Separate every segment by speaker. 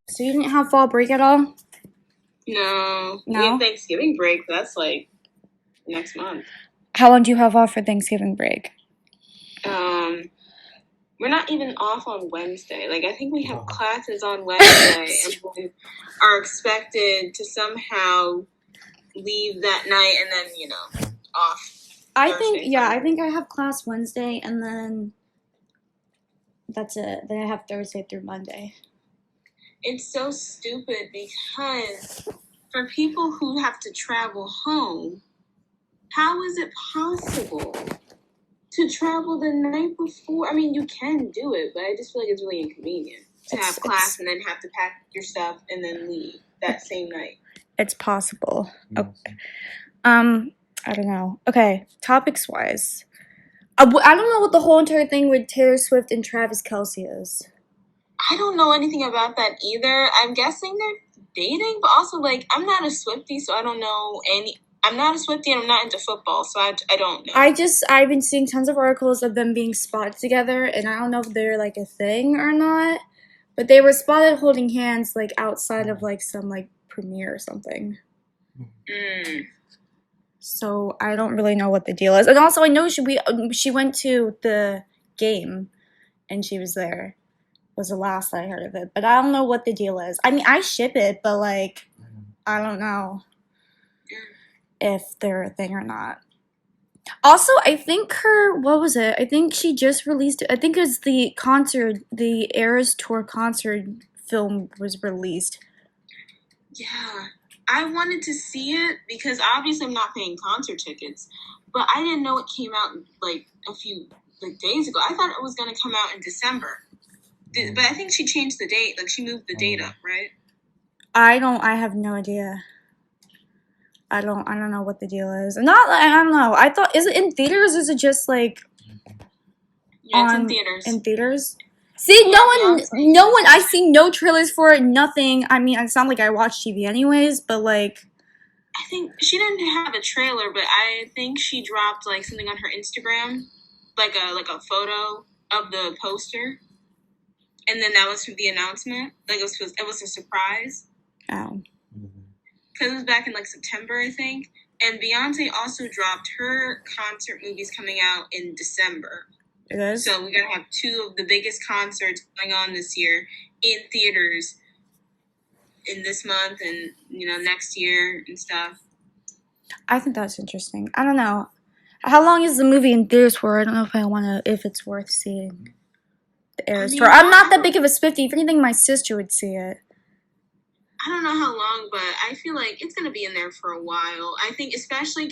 Speaker 1: So you didn't have fall break at all?
Speaker 2: No. We
Speaker 1: No?
Speaker 2: have Thanksgiving break. That's like next month.
Speaker 1: How long do you have off for Thanksgiving break?
Speaker 2: We're not even off on Wednesday. Like, I think we have classes on Wednesday and we are expected to somehow leave that night and then, off
Speaker 1: I
Speaker 2: Thursday,
Speaker 1: think, yeah, I
Speaker 2: Friday.
Speaker 1: think I have class Wednesday and then that's it. Then I have Thursday through Monday.
Speaker 2: It's so stupid because for people who have to travel home, how is it possible to travel the night before? I mean, you can do it, but I just feel like it's really inconvenient to have class and then have to pack your stuff and then leave that same night.
Speaker 1: It's possible. Okay. I don't know. Okay, topics wise. I don't know what the whole entire thing with Taylor Swift and Travis Kelce is.
Speaker 2: I don't know anything about that either. I'm guessing they're dating, but also, like, I'm not a Swiftie, so I don't know any. I'm not a Swiftie and I'm not into football, so I don't know.
Speaker 1: I've been seeing tons of articles of them being spotted together, and I don't know if they're like a thing or not, but they were spotted holding hands like outside of like some like premiere or something. So I don't really know what the deal is. And also I know she went to the game and she was there. Was the last I heard of it, but I don't know what the deal is. I mean, I ship it, but like I don't know if they're a thing or not. Also, I think what was it? I think she just released it. I think it's the concert, the Eras Tour concert film was released.
Speaker 2: Yeah. I wanted to see it because obviously I'm not paying concert tickets, but I didn't know it came out like a few days ago. I thought it was going to come out in December. But I think she changed the date. Like, she moved the date up, right?
Speaker 1: I have no idea. I don't know what the deal is. I don't know. I thought, is it in theaters or is it just like
Speaker 2: Yeah, it's in theaters.
Speaker 1: In theaters? See,
Speaker 2: Yeah,
Speaker 1: no one, I see no trailers for it, nothing. I mean, it's not like I watch TV anyways, but like.
Speaker 2: I think she didn't have a trailer, but I think she dropped like something on her Instagram, like a photo of the poster, and then that was for the announcement. Like, it was a surprise.
Speaker 1: Oh.
Speaker 2: Because it was back in like September, I think. And Beyonce also dropped her concert movies coming out in December.
Speaker 1: It is?
Speaker 2: So we're going to have two of the biggest concerts going on this year in theaters in this month and, next year and stuff.
Speaker 1: I think that's interesting. I don't know. How long is the movie in theaters for? I don't know if it's worth seeing the Eras Tour. I'm not that big of a Swiftie. If anything, my sister would see it.
Speaker 2: I don't know how long, but I feel like it's going to be in there for a while. I think especially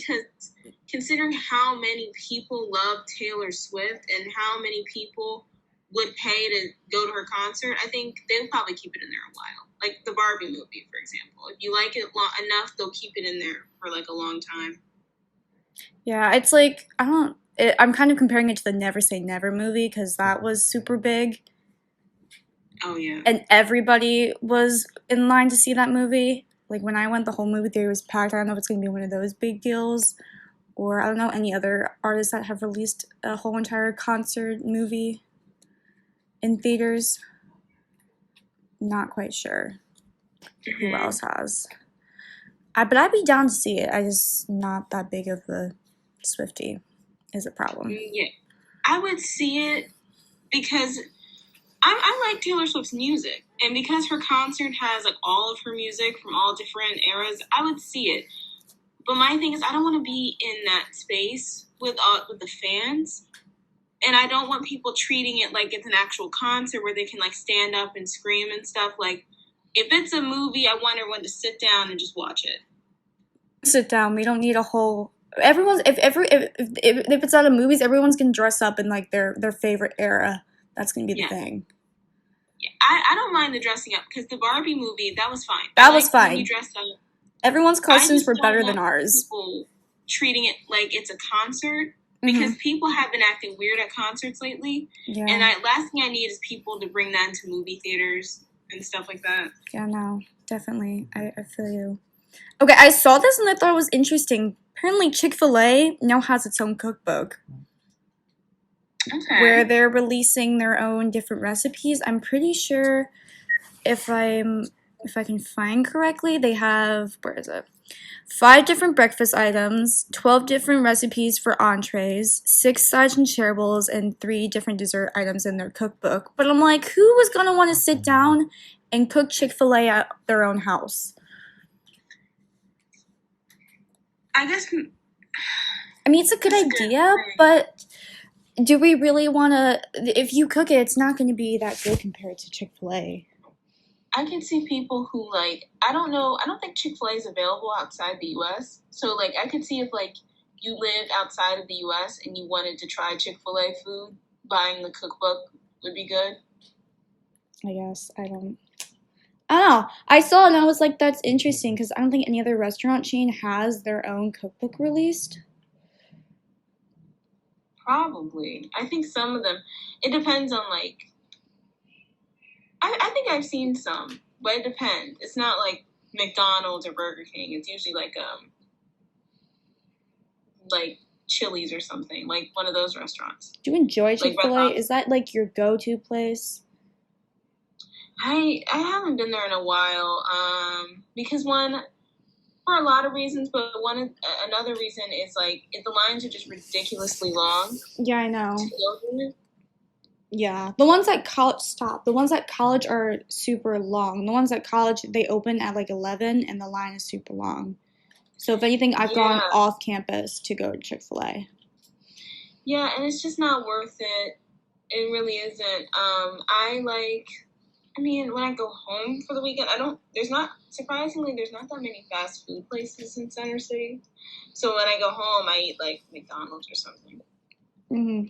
Speaker 2: considering how many people love Taylor Swift and how many people would pay to go to her concert, I think they'll probably keep it in there a while. Like the Barbie movie, for example. If you like it enough, they'll keep it in there for like a long time.
Speaker 1: Yeah, it's like, I'm kind of comparing it to the Never Say Never movie because that was super big.
Speaker 2: Oh, yeah.
Speaker 1: And everybody was in line to see that movie. Like, when I went, the whole movie theater was packed. I don't know if it's going to be one of those big deals. Or, I don't know, any other artists that have released a whole entire concert movie in theaters. Not quite sure who else has. But I'd be down to see it. I just not that big of a Swiftie is a problem.
Speaker 2: Yeah. I would see it because I like Taylor Swift's music, and because her concert has like all of her music from all different eras, I would see it. But my thing is, I don't want to be in that space with the fans, and I don't want people treating it like it's an actual concert where they can like stand up and scream and stuff. Like, if it's a movie, I want everyone to sit down and just watch it.
Speaker 1: Sit down. We don't need a whole. Everyone's if it's not a movies, everyone's gonna dress up in like their favorite era. That's gonna be the thing.
Speaker 2: Yeah, I don't mind the dressing up because the Barbie movie, that was fine.
Speaker 1: That was fine.
Speaker 2: You dressed up.
Speaker 1: Everyone's costumes were better than ours.
Speaker 2: People treating it like it's a concert because people have been acting weird at concerts lately. Yeah. And last thing I need is people to bring that into movie theaters and stuff like that.
Speaker 1: Yeah, no, definitely. I feel you. Okay, I saw this and I thought it was interesting. Apparently, Chick-fil-A now has its own cookbook. where
Speaker 2: Okay.
Speaker 1: they're releasing their own different recipes. I'm pretty sure if I can find correctly, they have, where is it? 5 different breakfast items, 12 different recipes for entrees, 6 sides and shareables, and 3 different dessert items in their cookbook. But I'm like, who was gonna want to sit down and cook Chick-fil-A at their own house?
Speaker 2: I guess
Speaker 1: I mean, it's a good
Speaker 2: that's a good
Speaker 1: idea,
Speaker 2: thing.
Speaker 1: but do we really want to? If you cook it, it's not going to be that good compared to Chick-fil-A.
Speaker 2: I can see people who like I don't know. I don't think Chick-fil-A is available outside the U.S. So like I could see if like you lived outside of the U.S. and you wanted to try Chick-fil-A food, buying the cookbook would be good.
Speaker 1: I guess I don't know. I saw it and I was like, that's interesting because I don't think any other restaurant chain has their own cookbook released.
Speaker 2: Probably. I think some of them. It depends on like. I think I've seen some, but it depends. It's not like McDonald's or Burger King. It's usually like Chili's or something, like one of those restaurants.
Speaker 1: Do you enjoy
Speaker 2: Like Red
Speaker 1: Chick-fil-A? Is that like your go-to place?
Speaker 2: I haven't been there in a while. Because one for a lot of reasons, but another reason is like if the lines are just ridiculously long
Speaker 1: Yeah, I
Speaker 2: to
Speaker 1: know.
Speaker 2: go through.
Speaker 1: Yeah, the ones at college stop. The ones at college are super long. The ones at college they open at like 11 and the line is super long. So if anything, I've gone
Speaker 2: Yeah,
Speaker 1: off campus to go to Chick-fil-A.
Speaker 2: yeah, and it's just not worth it. It really isn't. I like. I mean, when I go home for the weekend, I don't. There's not surprisingly, there's not that many fast food places in Center City. So when I go home, I eat like McDonald's or something.
Speaker 1: Hmm.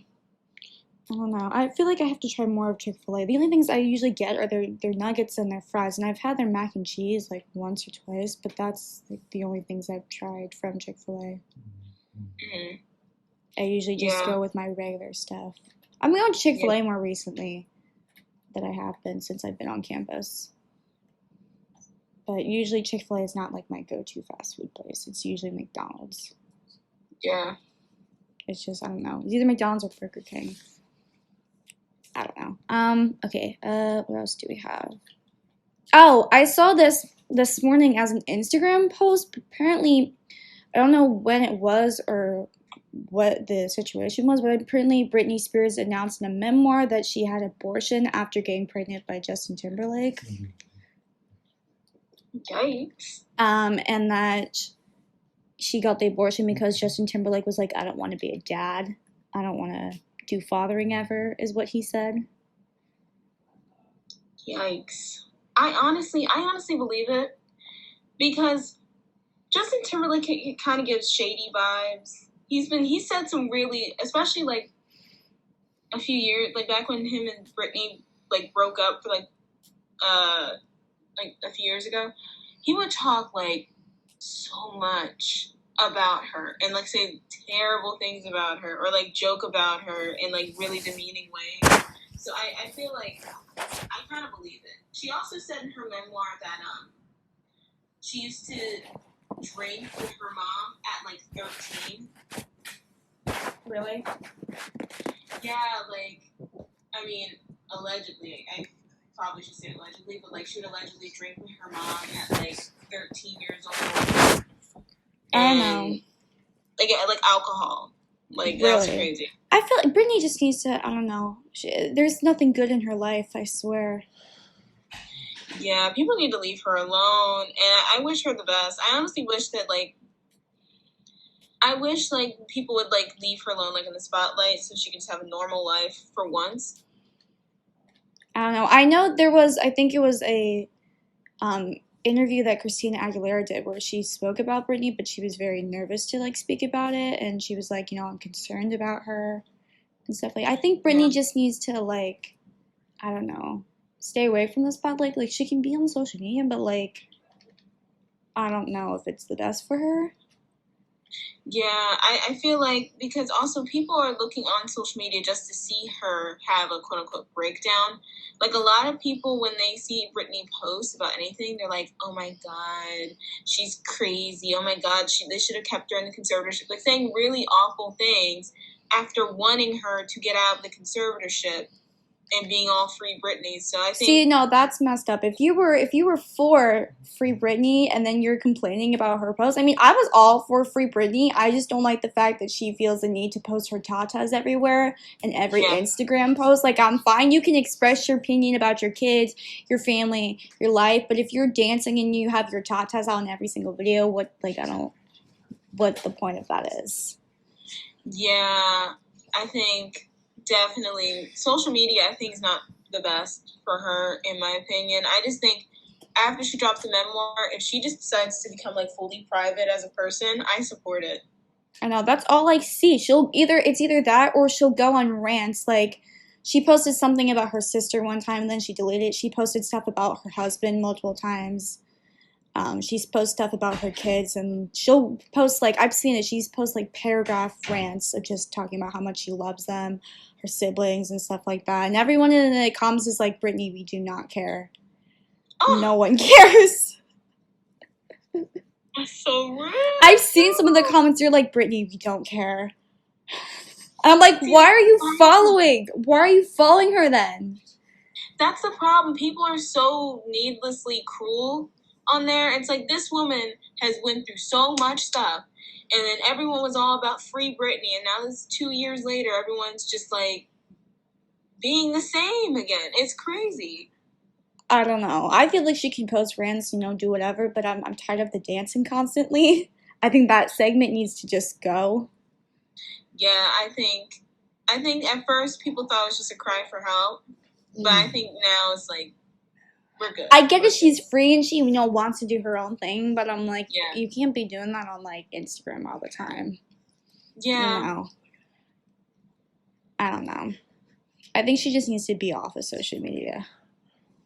Speaker 1: I don't know. I feel like I have to try more of Chick-fil-A. The only things I usually get are their nuggets and their fries, and I've had their mac and cheese like once or twice, but that's like the only things I've tried from Chick-fil-A.
Speaker 2: Mm-hmm.
Speaker 1: I usually just
Speaker 2: Yeah,
Speaker 1: go with my regular stuff. I'm going to
Speaker 2: yeah,
Speaker 1: Chick-fil-A more recently than I have been since I've been on campus. But usually Chick-fil-A is not like my go-to fast food place. It's usually McDonald's.
Speaker 2: yeah.
Speaker 1: It's just I don't know. It's either McDonald's or Burger King. I don't know. Okay. What else do we have? Oh, I saw this morning as an Instagram post. Apparently, I don't know when it was or what the situation was, but apparently Britney Spears announced in a memoir that she had abortion after getting pregnant by Justin Timberlake.
Speaker 2: Yikes.
Speaker 1: And that she got the abortion because Justin Timberlake was like, I don't want to be a dad. I don't want to do fathering ever, is what he said.
Speaker 2: Yikes. I honestly believe it because Justin Timberlake kind of gives shady vibes. He said some really, especially like a few years, like back when him and Britney like broke up for uh like a few years ago. He would talk like so much about her and like say terrible things about her or like joke about her in like really demeaning ways. So I feel like I kind of believe it. She also said in her memoir that she used to drink with her mom at like 13.
Speaker 1: Really?
Speaker 2: Yeah, like I mean, allegedly. I probably should say allegedly, but like she would allegedly drink with her mom at like 13 years old,
Speaker 1: I don't know.
Speaker 2: and like alcohol. Like that's
Speaker 1: Really.
Speaker 2: crazy.
Speaker 1: I feel like Britney just needs to, I don't know. There's nothing good in her life, I swear.
Speaker 2: Yeah, people need to leave her alone, and I wish her the best. I honestly wish that I wish like people would like leave her alone like in the spotlight so she could just have a normal life for once.
Speaker 1: I don't know. I know there was, I think it was a um, interview that Christina Aguilera did where she spoke about Britney, but she was very nervous to like speak about it, and she was like, I'm concerned about her and stuff like. I think
Speaker 2: Yeah.
Speaker 1: Britney just needs to like, I don't know, stay away from the spotlight. Like she can be on social media, but like, I don't know if it's the best for her.
Speaker 2: Yeah, I feel like because also people are looking on social media just to see her have a quote unquote breakdown. Like a lot of people, when they see Britney post about anything, they're like, "Oh my god, she's crazy. Oh my god, they should have kept her in the conservatorship." Like saying really awful things after wanting her to get out of the conservatorship and being all free Britney. So I
Speaker 1: See,
Speaker 2: think,
Speaker 1: no, that's messed up. If you were for Free Britney and then you're complaining about her post, I mean, I was all for Free Britney. I just don't like the fact that she feels the need to post her tatas everywhere and every
Speaker 2: yeah,
Speaker 1: Instagram post. Like, I'm fine. You can express your opinion about your kids, your family, your life, but if you're dancing and you have your tatas out in every single video, what the point of that is?
Speaker 2: yeah, I think definitely social media, I think, is not the best for her, in my opinion. I just think after she drops the memoir, if she just decides to become like fully private as a person, I support it.
Speaker 1: I know that's all I see. It's either that or she'll go on rants. Like she posted something about her sister one time and then she deleted it. She posted stuff about her husband multiple times. She's posted stuff about her kids and she'll post like I've seen it. She's posted like paragraph rants of just talking about how much she loves them, her siblings and stuff like that. And everyone in the comments is like, Brittany, we do not care.
Speaker 2: Oh,
Speaker 1: No one cares.
Speaker 2: that's so rude.
Speaker 1: I've seen some of the comments. They're like, Brittany, we don't care. And I'm like,
Speaker 2: See,
Speaker 1: why are you following? Why are you following her then?
Speaker 2: that's the problem. People are so needlessly cruel on there. It's like this woman has went through so much stuff, and then everyone was all about free Britney, and now this 2 years later, everyone's just like being the same again. It's crazy.
Speaker 1: I don't know. I feel like she can post rants, do whatever, but I'm tired of the dancing constantly. I think that segment needs to just go.
Speaker 2: Yeah, I think at first people thought it was just a cry for help, but I think now it's like we're good.
Speaker 1: I get
Speaker 2: We're
Speaker 1: that she's free and she, wants to do her own thing, but I'm like,
Speaker 2: Yeah.
Speaker 1: you can't be doing that on like Instagram all the time.
Speaker 2: Yeah,
Speaker 1: I don't know. I think she just needs to be off of social media.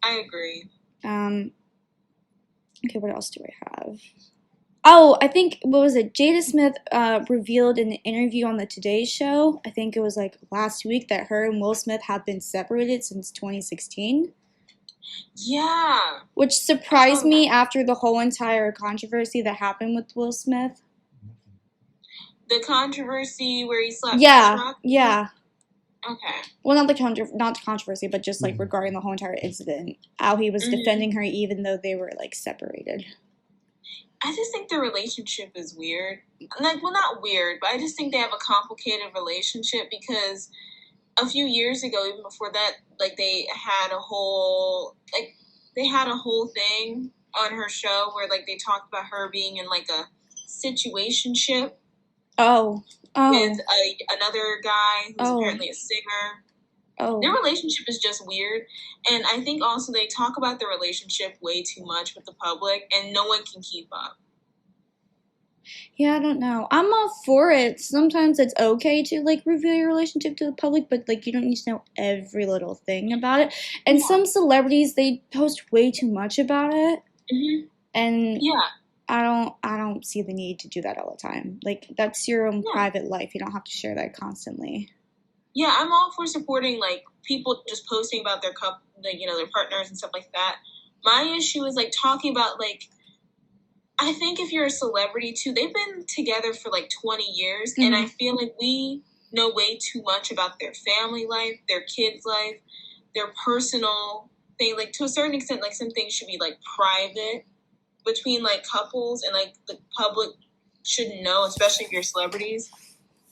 Speaker 2: I agree.
Speaker 1: Okay, what else do I have? Oh, I think what was it? Jada Smith revealed in an interview on the Today Show. I think it was like last week that her and Will Smith have been separated since 2016,
Speaker 2: Yeah.
Speaker 1: which surprised me after the whole entire controversy that happened with Will Smith.
Speaker 2: The controversy where he slapped
Speaker 1: Yeah,
Speaker 2: Chris Rock?
Speaker 1: yeah.
Speaker 2: Okay.
Speaker 1: Well, not the controversy, but just like regarding the whole entire incident, how he was defending her even though they were like separated.
Speaker 2: I just think their relationship is weird. Like, well, not weird, but I just think they have a complicated relationship because a few years ago, even before that, like they had a whole thing on her show where like they talked about her being in like a situationship
Speaker 1: Oh,
Speaker 2: with another guy who's
Speaker 1: Oh.
Speaker 2: apparently a singer.
Speaker 1: oh.
Speaker 2: Their relationship is just weird, and I think also they talk about their relationship way too much with the public, and no one can keep up.
Speaker 1: Yeah, I don't know. I'm all for it. Sometimes it's okay to like reveal your relationship to the public, but like you don't need to know every little thing about it. And
Speaker 2: Yeah.
Speaker 1: some celebrities they post way too much about it,
Speaker 2: Mm-hmm.
Speaker 1: and
Speaker 2: Yeah.
Speaker 1: I don't see the need to do that all the time. Like that's your own
Speaker 2: Yeah.
Speaker 1: private life. You don't have to share that constantly.
Speaker 2: Yeah, I'm all for supporting like people just posting about their their partners and stuff like that. My issue is like talking about like I think if you're a celebrity too, they've been together for like 20 years, and I feel like we know way too much about their family life, their kids' life, their personal thing. Like to a certain extent, like some things should be like private between like couples, and like the public shouldn't know, especially if you're celebrities.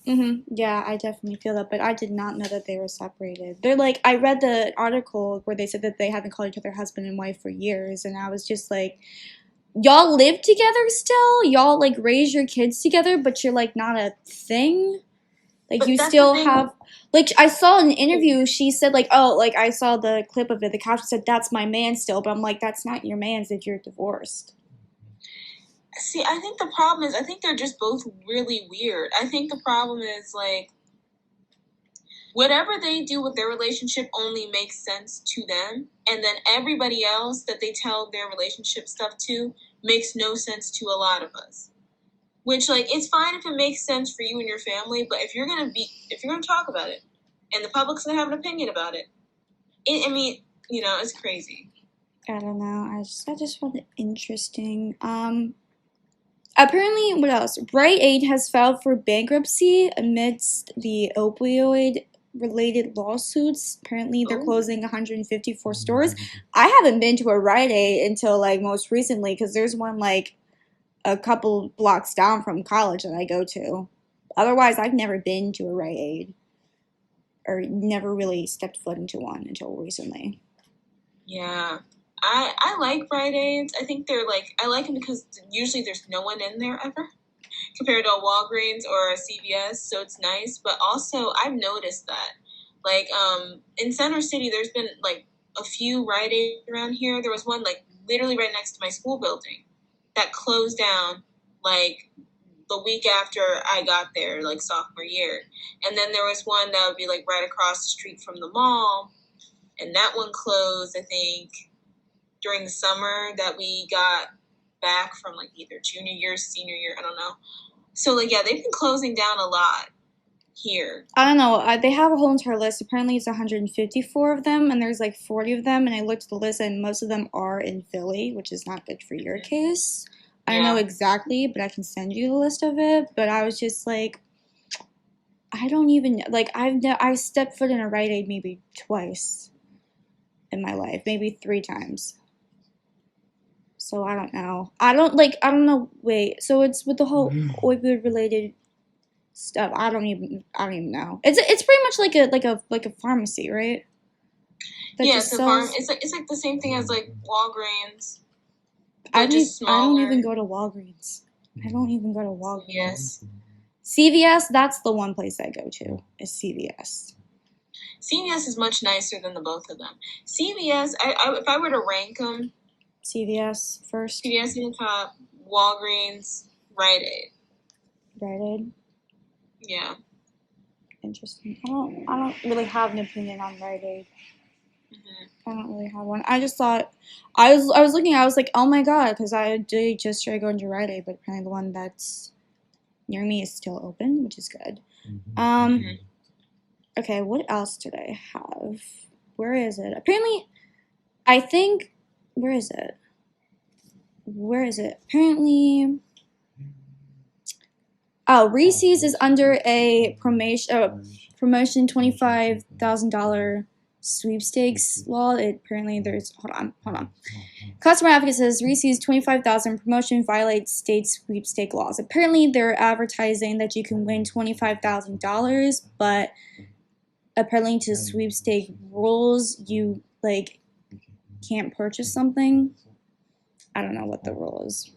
Speaker 1: Yeah, I definitely feel that, but I did not know that they were separated. They're like, I read the article where they said that they haven't called each other husband and wife for years, and I was just like, y'all live together still? Y'all like raise your kids together, but you're like not a thing? Like
Speaker 2: But
Speaker 1: you
Speaker 2: that's
Speaker 1: still
Speaker 2: the thing.
Speaker 1: have like I saw in an interview she said like, oh, like I saw the clip of it, the caption said that's my man still, but I'm like, that's not your man's if you're divorced.
Speaker 2: See, I think the problem is I think they're just both really weird. I think the problem is like whatever they do with their relationship only makes sense to them, and then everybody else that they tell their relationship stuff to makes no sense to a lot of us. Which like it's fine if it makes sense for you and your family, but if you're gonna talk about it and the public's gonna have an opinion about it, I mean, it's crazy.
Speaker 1: I don't know. I just found it interesting. Apparently, what else? Rite Aid has filed for bankruptcy amidst the opioid-related lawsuits. Apparently, they're
Speaker 2: Oh,
Speaker 1: closing 154 stores. I haven't been to a Rite Aid until like most recently because there's one like a couple blocks down from college that I go to. Otherwise, I've never been to a Rite Aid or never really stepped foot into one until recently.
Speaker 2: yeah. I like Rite Aids. I think they're like I like them because usually there's no one in there ever compared to a Walgreens or a CVS, so it's nice. But also I've noticed that like in Center City there's been like a few Rite Aids around here. There was one like literally right next to my school building that closed down like the week after I got there, like sophomore year. And then there was one that would be like right across the street from the mall, and that one closed, I think, during the summer that we got back from like either junior year, senior year, I don't know. So like yeah, they've been closing down a lot here.
Speaker 1: I don't know. They have a whole entire list. Apparently, it's 154 of them, and there's like 40 of them. And I looked at the list, and most of them are in Philly, which is not good for your case. I don't know
Speaker 2: Yeah.
Speaker 1: exactly, but I can send you the list of it. But I was just like, I don't even like. I stepped foot in a Rite Aid maybe twice in my life, maybe 3 times. So I don't know. I don't like. I don't know. Wait. So it's with the whole opioid related stuff. I don't even. I don't even know. It's pretty much like a pharmacy, right? That
Speaker 2: Yeah,
Speaker 1: just
Speaker 2: it's a farm.
Speaker 1: sells.
Speaker 2: It's like the same thing as like Walgreens,
Speaker 1: I
Speaker 2: but
Speaker 1: don't.
Speaker 2: just
Speaker 1: I don't even
Speaker 2: smaller.
Speaker 1: go to Walgreens. I don't even go to Walgreens.
Speaker 2: Yes.
Speaker 1: CVS. That's the one place I go to. Is CVS.
Speaker 2: CVS is much nicer than the both of them. CVS, if I were to rank them,
Speaker 1: CVS first.
Speaker 2: CVS in the top, Walgreens, Rite Aid.
Speaker 1: Rite Aid.
Speaker 2: Yeah.
Speaker 1: Interesting. I don't really have an opinion on Rite Aid.
Speaker 2: Mm-hmm.
Speaker 1: I don't really have one. I just thought I was looking. I was like, oh my god, because I did just try going to Rite Aid, but apparently the one that's near me is still open, which is good.
Speaker 2: Mm-hmm.
Speaker 1: Okay, what else did I have? Where is it? Apparently, I think where is it? Where is it? Apparently, oh, Reese's is under a promotion $25,000 sweepstakes law. Apparently there's hold on. Customer advocate says Reese's 25,000 promotion violates state sweepstake laws. Apparently they're advertising that you can win $25,000, but apparently to sweepstake rules you like can't purchase something. I don't know what the rule is.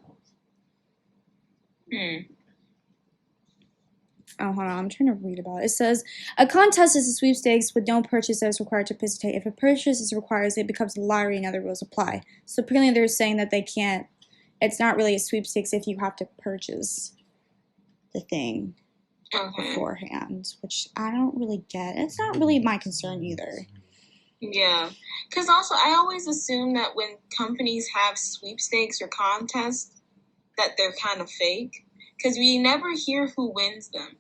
Speaker 1: Oh, hold on. I'm trying to read about it. It says, a contest is a sweepstakes with no purchase that is required to participate. If a purchase is required, it becomes a lottery and other rules apply. So apparently they're saying that they can't, it's not really a sweepstakes if you have to purchase the thing beforehand, which I don't really get. It's not really my concern either.
Speaker 2: Yeah. Because also, I always assume that when companies have sweepstakes or contests, that they're kind of fake. Because we never hear who wins them.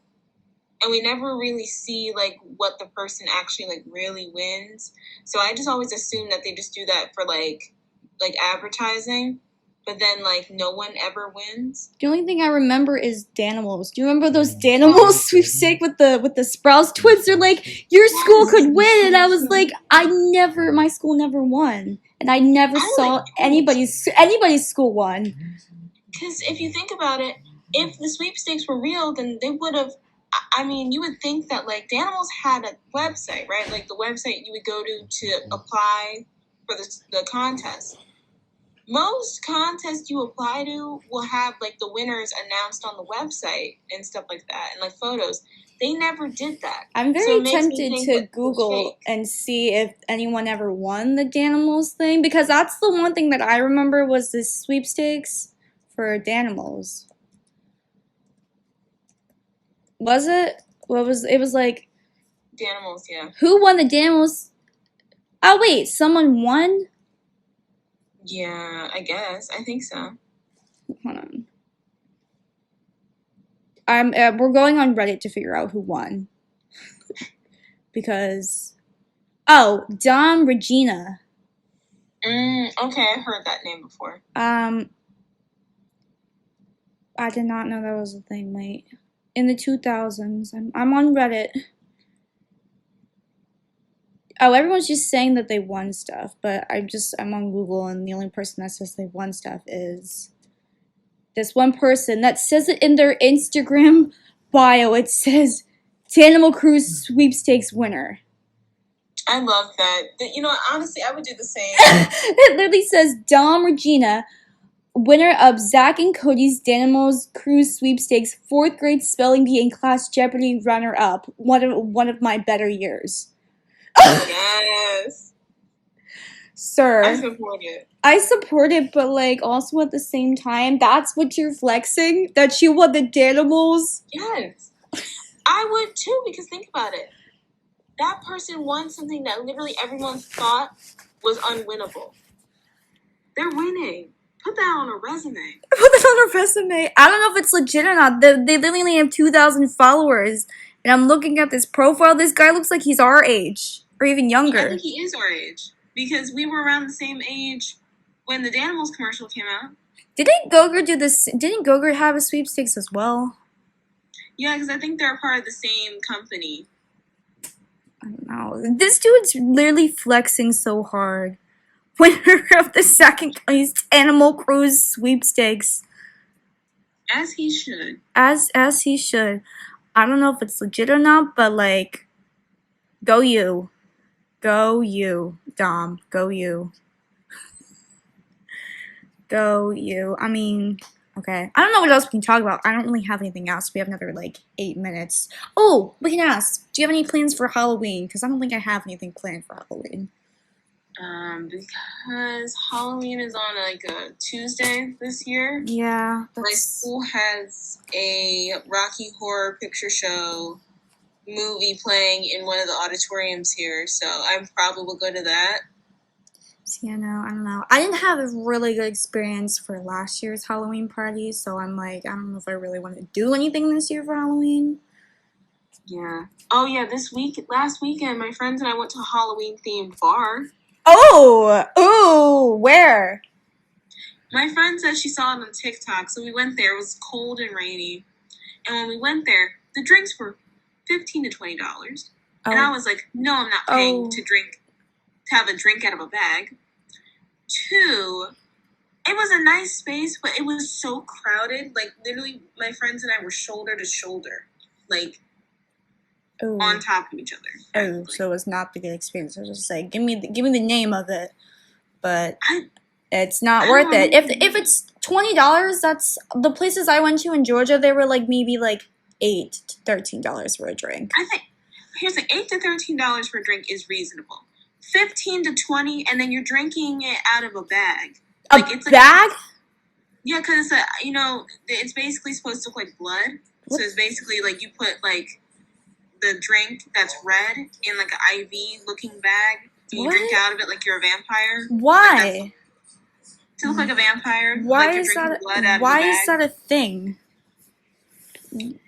Speaker 2: And we never really see like what the person actually like really wins. So I just always assume that they just do that for like advertising, but then like no one ever wins.
Speaker 1: The only thing I remember is Danimals. Do you remember those Danimals sweepstake with the Sprouse twins? They're like, your school could win, and I was like, my school never won, and I never saw anybody's school won.
Speaker 2: Because if you think about it, if the sweepstakes were real, then they would have. I mean, you would think that like Danimals had a website, right? Like the website you would go to apply for the contest. Most contests you apply to will have like the winners announced on the website and stuff like that, and like photos. They never did that.
Speaker 1: I'm very tempted to Google and see if anyone ever won the Danimals thing, because that's the one thing that I remember was the sweepstakes for Danimals. Was it? What was it? Was like
Speaker 2: Danimals, yeah.
Speaker 1: Who won the Danimals? Oh wait, someone won?
Speaker 2: Yeah, I guess. I think so.
Speaker 1: Hold on. We're going on Reddit to figure out who won. Because Dom Regina.
Speaker 2: Okay, I've heard that name before.
Speaker 1: I I did not know that was a thing, mate. In the 2000s. I'm on Reddit. Oh, everyone's just saying that they won stuff, but I'm on Google and the only person that says they won stuff is this one person that says it in their Instagram bio. It says Danimal Cruise sweepstakes winner.
Speaker 2: I love that. You know, honestly, I would do the same.
Speaker 1: It literally says Dom Regina, winner of Zach and Cody's Danimal's Cruise sweepstakes, 4th grade spelling bee and class Jeopardy runner up. One of my better years.
Speaker 2: Yes.
Speaker 1: Sir.
Speaker 2: I support it.
Speaker 1: I support it, but like also at the same time, that's what you're flexing? That you won the Danimals?
Speaker 2: Yes. I would too, because think about it. That person won something that literally everyone thought was unwinnable. They're winning. Put that on a resume.
Speaker 1: Put that on a resume. I don't know if it's legit or not. They literally only have 2,000 followers. And I'm looking at this profile. This guy looks like he's our age. Or even younger.
Speaker 2: I think he is our age. Because we were around the same age when the Danimals commercial came out.
Speaker 1: Didn't Gogurt do this? Didn't Gogurt have a sweepstakes as well?
Speaker 2: Yeah, because I think they're part of the same company.
Speaker 1: I don't know. This dude's literally flexing so hard. Winner of the 2nd place Animal Cruise sweepstakes.
Speaker 2: As he should.
Speaker 1: As he should. I don't know if it's legit or not, but like, go you. Go you, Dom. Go you. Go you. I mean, okay. I don't know what else we can talk about. I don't really have anything else. We have another, 8 minutes. Oh, we can ask. Do you have any plans for Halloween? Because I don't think I have anything planned for Halloween.
Speaker 2: Because Halloween is on, a Tuesday this year.
Speaker 1: Yeah.
Speaker 2: My school has a Rocky Horror Picture Show movie playing in one of the auditoriums here, so I probably will go to that.
Speaker 1: See, I don't know. I didn't have a really good experience for last year's Halloween party, so I'm like, I don't know if I really want to do anything this year for Halloween.
Speaker 2: Yeah. Oh, yeah, last weekend, my friends and I went to a Halloween-themed bar.
Speaker 1: Oh! Ooh! Where?
Speaker 2: My friend said she saw it on TikTok, so we went there. It was cold and rainy. And when we went there, the drinks were $15 to $20. Oh. And I was like, no, I'm not paying to have a drink out of a bag. 2, it was a nice space, but it was so crowded. Like, literally, my friends and I were shoulder to shoulder. Like, on top of each other.
Speaker 1: Oh, so it was not the good experience. I was just like, give me the name of it, but it's not worth it. If it's $20, that's the places I went to in Georgia. They were maybe $8 to $13 for a drink.
Speaker 2: I think here's the $8 to $13 for a drink is reasonable. 15 to 20, and then you're drinking it out of a bag.
Speaker 1: It's bag?
Speaker 2: Yeah, because it's basically supposed to look like blood. What? So it's basically you put the drink that's red in an IV looking bag. And you drink out of it like you're a vampire.
Speaker 1: Why?
Speaker 2: To look like a vampire.
Speaker 1: Why is that? Why is that a thing?
Speaker 2: And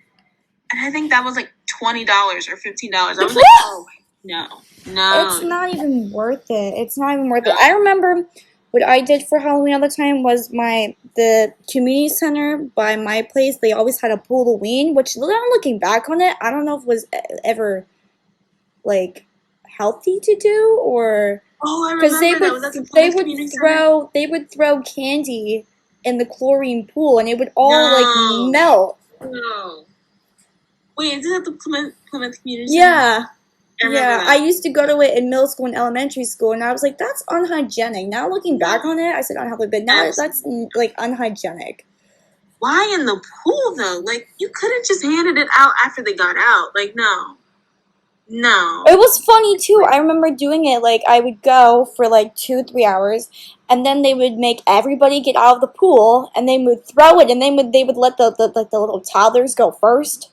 Speaker 2: I think that was $20 or $15. I was like, oh no.
Speaker 1: It's not even worth it. It's not even worth it. I remember what I did for Halloween all the time was the community center by my place. They always had a Halloween, which looking back on it, I don't know if it was ever healthy to do or
Speaker 2: because
Speaker 1: they would throw candy in the chlorine pool and it would all melt.
Speaker 2: No. Wait, is it at the Plymouth Community Center?
Speaker 1: Yeah. I used to go to it in middle school and elementary school, and I was like, that's unhygienic. Now looking back on it, I said unhealthy, but now that's unhygienic.
Speaker 2: Why in the pool, though? You could have just handed it out after they got out. No. No.
Speaker 1: It was funny, too. I remember doing it. I would go for 2-3 hours, and then they would make everybody get out of the pool, and they would throw it, and they would let the little toddlers go first.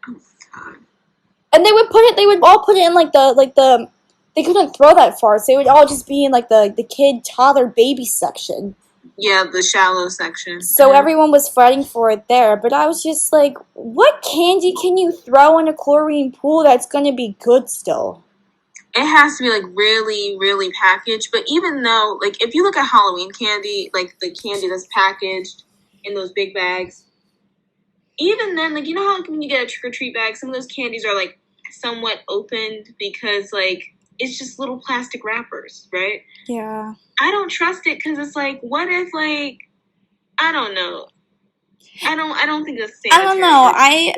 Speaker 2: Oh, God.
Speaker 1: And they would all put it in the they couldn't throw that far, so they would all just be in the kid, toddler, baby section.
Speaker 2: Yeah, the shallow section.
Speaker 1: So everyone was fighting for it there, but I was just like, what candy can you throw in a chlorine pool that's gonna be good still?
Speaker 2: It has to be really, really packaged, but even though, if you look at Halloween candy, the candy that's packaged in those big bags. Even then, like, you know how like, when you get a trick-or-treat bag, some of those candies are, like, somewhat opened because, like, it's just little plastic wrappers, right?
Speaker 1: Yeah.
Speaker 2: I don't trust it because it's like, what if, like, I don't know. I don't think that's sanitary.
Speaker 1: I don't know.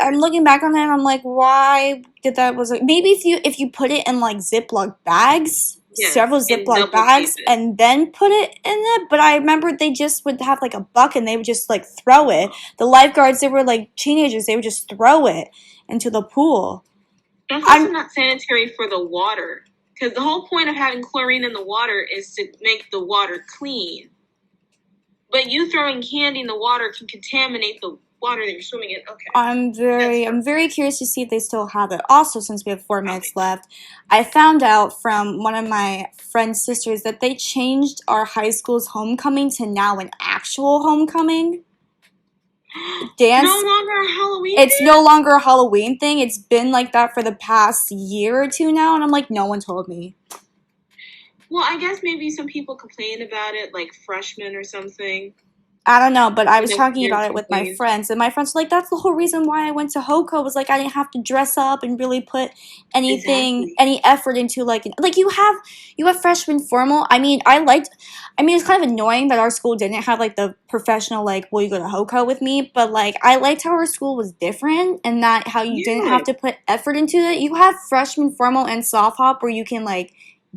Speaker 1: I'm looking back on it and I'm like, why did that was like maybe if you put it in like Ziploc bags,
Speaker 2: Yes,
Speaker 1: several
Speaker 2: and
Speaker 1: Ziploc
Speaker 2: double
Speaker 1: bags,
Speaker 2: tape it.
Speaker 1: and then put it in it. But I remember they just would have like a bucket and they would just like throw it. The lifeguards, they were like teenagers, they would just throw it into the pool.
Speaker 2: That's also not sanitary for the water. Because the whole point of having chlorine in the water is to make the water clean. But you throwing candy in the water can contaminate the water that you're swimming in. Okay.
Speaker 1: I'm very curious to see if they still have it. Also, since we have 4 minutes left, I found out from one of my friend's sisters that they changed our high school's homecoming to now an actual homecoming dance.
Speaker 2: No longer a Halloween
Speaker 1: It's
Speaker 2: dance?
Speaker 1: no longer a Halloween thing. It's been like that for the past year or two now, and I'm like, no one told me.
Speaker 2: Well, I guess maybe some people complain about it, like freshmen or something.
Speaker 1: I don't know, but I was
Speaker 2: No,
Speaker 1: talking
Speaker 2: you're
Speaker 1: about it with my
Speaker 2: confused.
Speaker 1: friends, and my friends were like, that's the whole reason why I went to HOCO, was like I didn't have to dress up and really put anything,
Speaker 2: Exactly.
Speaker 1: any effort into like you have freshman formal. I mean, it's kind of annoying that our school didn't have like the professional like, will you go to HOCO with me? But like I liked how our school was different and that how you didn't have to put effort into it. You have freshman formal and soft hop where you can like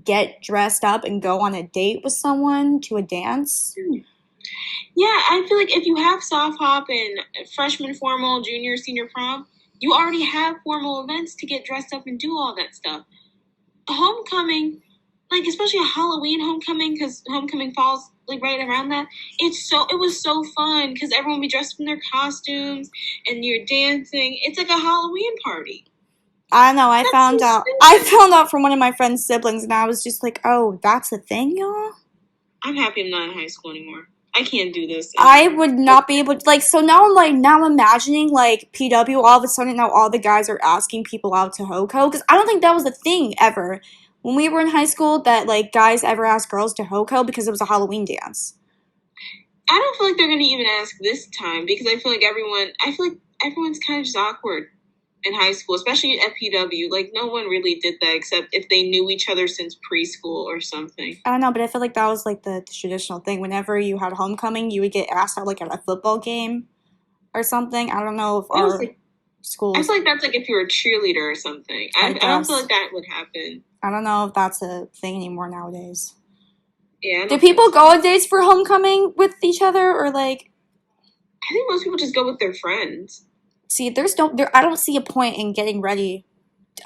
Speaker 1: get dressed up and go on a date with someone to a dance.
Speaker 2: Yeah, I feel like if you have soft hop and freshman formal, junior, senior prom, you already have formal events to get dressed up and do all that stuff. Homecoming, like especially a Halloween homecoming, because homecoming falls like right around that. It was so fun because everyone would be dressed in their costumes and you're dancing. It's like a Halloween party.
Speaker 1: I don't know. I
Speaker 2: That's
Speaker 1: found
Speaker 2: so
Speaker 1: out.
Speaker 2: stupid.
Speaker 1: I found out from one of my friend's siblings, and I was just like, "Oh, that's a thing, y'all."
Speaker 2: I'm happy I'm not in high school anymore. I can't do this
Speaker 1: I
Speaker 2: anymore.
Speaker 1: would not be able to like. So now I'm imagining like PW. All of a sudden now all the guys are asking people out to HOCO because I don't think that was a thing ever when we were in high school that like guys ever asked girls to HOCO because it was a Halloween dance.
Speaker 2: I don't feel like they're gonna even ask this time because I feel like everyone's kind of just awkward in high school, especially at PW. Like no one really did that except if they knew each other since preschool or something.
Speaker 1: I don't know, but I feel like that was like the traditional thing. Whenever you had homecoming, you would get asked out like at a football game or something. I don't know if our schools.
Speaker 2: I feel like that's like if you're a cheerleader or something. I don't feel like that would happen.
Speaker 1: I don't know if that's a thing anymore nowadays.
Speaker 2: Yeah.
Speaker 1: Do people go on dates for homecoming with each other or like?
Speaker 2: I think most people just go with their friends.
Speaker 1: See, I don't see a point in getting ready.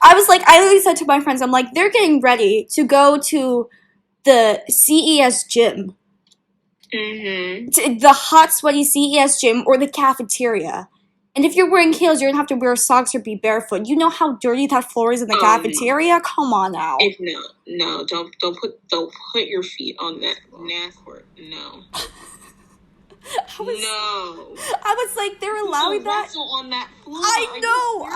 Speaker 1: I literally said to my friends, I'm like, they're getting ready to go to the CES gym.
Speaker 2: Mm-hmm.
Speaker 1: To the hot, sweaty CES gym or the cafeteria. And if you're wearing heels, you're going to have to wear socks or be barefoot. You know how dirty that floor is in the cafeteria? No. Come on now.
Speaker 2: Don't put your feet on that floor. No.
Speaker 1: I was like, they're allowing that?
Speaker 2: Wrestle on that floor.
Speaker 1: I know.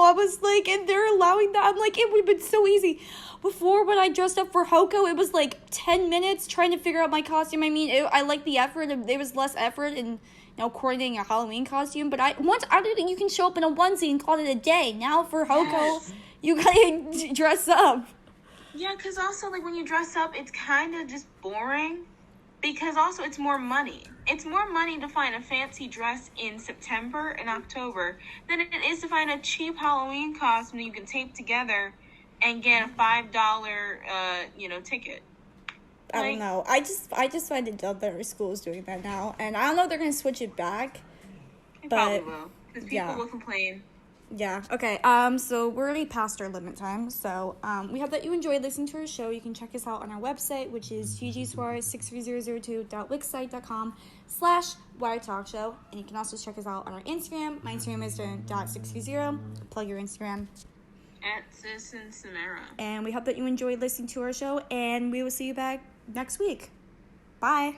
Speaker 1: I was like, and they're allowing that. I'm like, it would have been so easy. Before, when I dressed up for HOCO, it was like 10 minutes trying to figure out my costume. I mean, I like the effort. There was less effort in, coordinating a Halloween costume. But you can show up in a onesie and call it a day. Now for HOCO, you gotta dress up.
Speaker 2: Yeah, because also, like, when you dress up, it's kind of just boring. Because also, it's more money. It's more money to find a fancy dress in September and October than it is to find a cheap Halloween costume that you can tape together and get a $5, ticket.
Speaker 1: I don't know. I just find it dumb that our school is doing that now, and I don't know if they're gonna switch it back.
Speaker 2: They probably will, because people will complain.
Speaker 1: Yeah. Okay. So we're already past our limit time. So we hope that you enjoyed listening to our show. You can check us out on our website, which is ggsuarez63002.wixsite.com/whytalkshow, and you can also check us out on our Instagram. My Instagram is .630. Plug your Instagram.
Speaker 2: At Sis and Samara.
Speaker 1: And we hope that you enjoyed listening to our show, and we will see you back next week. Bye.